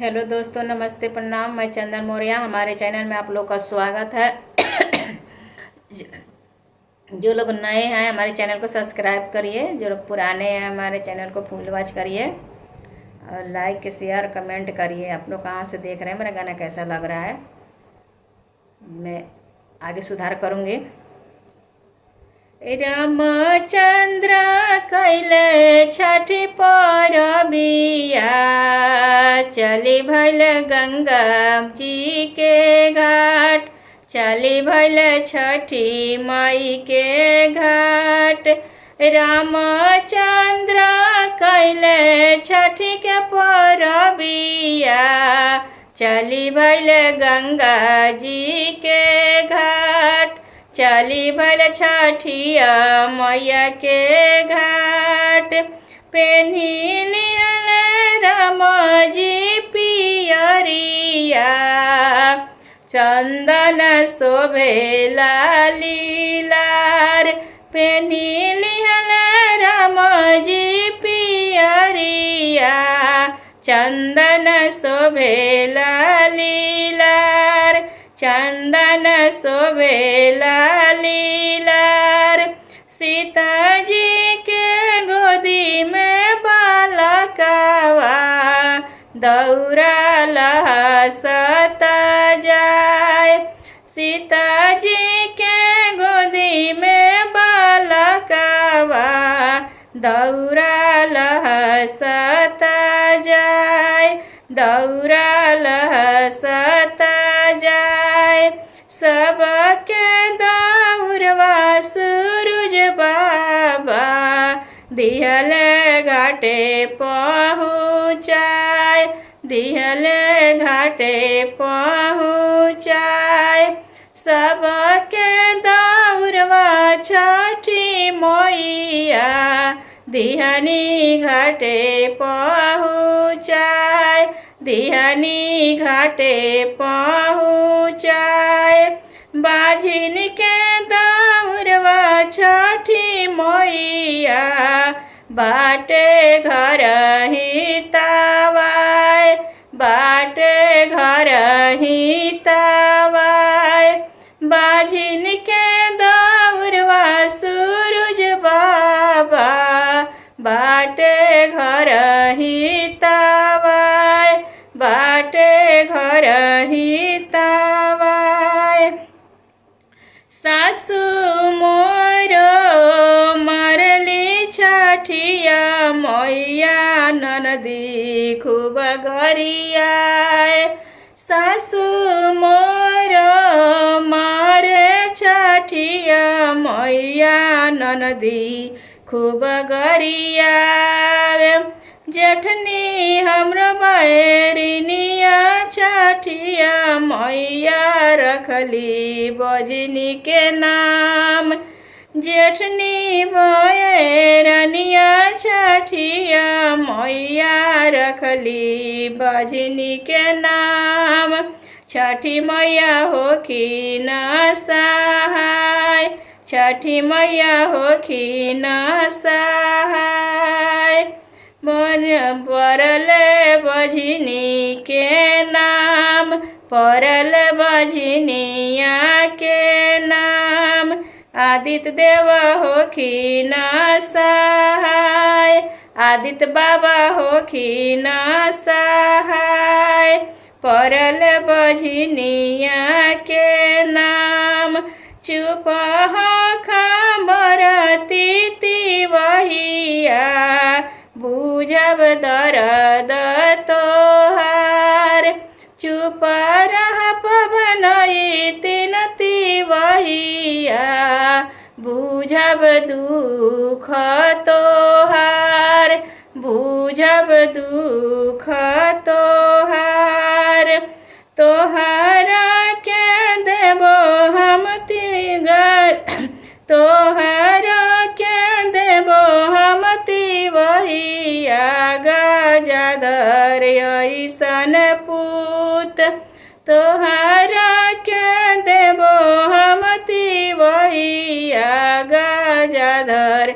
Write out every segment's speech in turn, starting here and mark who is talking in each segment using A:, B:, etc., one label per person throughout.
A: Hello दोस्तों, नमस्ते, प्रणाम। मैं चंदन मौर्य। हमारे चैनल में आप लोग का स्वागत है। जो लोग नए हैं हमारे चैनल को सब्सक्राइब करिए, जो लोग पुराने हैं हमारे चैनल को फुल वॉच करिए और लाइक शेयर कमेंट करिए। आप लोग कहाँ से देख रहे हैं, मेरा गाना कैसा लग रहा है, मैं आगे सुधार करूँगी। रामचंद्र कैले छठी परबिया, चली भैल गंगा जी के घाट, चली भैल छठी माई के घाट। रामचंद्र कैले छठी के परबिया, चली भैल गंगा जी के घाट, चली भैल छठिया मैया के घाट। पेन्ही लिहल राम जी पियरिया, चंदन शोभेला लीलार। पेन्ही लिहल राम जी पियरिया, चंदन शोभेला लीलार, चंदन शोभेला लीलार। सीता जी के गोदी में बालकवा, दौरा लहसता जाए। सीता जी के गोदी में बालकवा, दौरा लहसता जाए, दौरा लहसता जाए। सबके दौरवा सूरज बाबा, दिहल घाटे पहुँचाए, दिहल घाटे पहुँचाए। सबके दौरवा छठी मैया, दिहनी घाटे पहुँचाए, दिहनी घाटे पहुँचाए। बाझिन के दौरवा छठी मैया, बाटे घर ही तवाए, बाटे घर ही तवाए। बाझिन के दौरवा सूरज बाबा, बाटे घर ही तवाए, बाटे घर ही तवाए। सासु मोरो मरली छठिया मैया, ननदी खूब गरियाए। सासु मोरो मारे छठिया मैया, ननदी खूब गरियावे। जेठनी हमरो बैरिनिया, छठिया मैया रखली बजनी के नाम। जेठनी बैरनिया, छठिया मैया रखली बजनी के नाम। छठी मैया होखी न सहाय, छठी मैया होखी न सहाय। मन परल बजनी के नाम, परल बजनिया के नाम। आदित्य देव होखी न सहाय, आदित्य बाबा होखी न सहाय। परल बजनिया के नाम, चुप खमरती तिवहिया, बुझब दर्द तोहार। चुप रह पवनई तीन तिवहिया, बुझब दुख तोहार, बुझब दुख तोहार। तोहरा के देबो हम तोहरा के देबो हम तिवहिया, गजाधर ऐसन पूत। तोहरा के देबो हम तिवहिया, गजाधर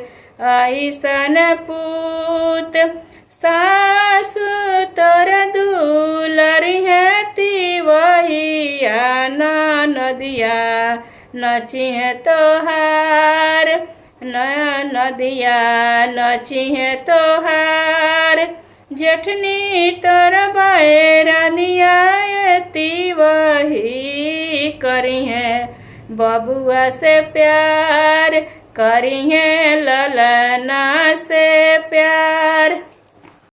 A: ऐसन पूत। सासु तोर दूल नदिया नची है तोहार, नदिया नची है तोहार। जेठनी तोर बैरनिया ती वही करी है बबुआ से प्यार, करी है ललना से प्यार।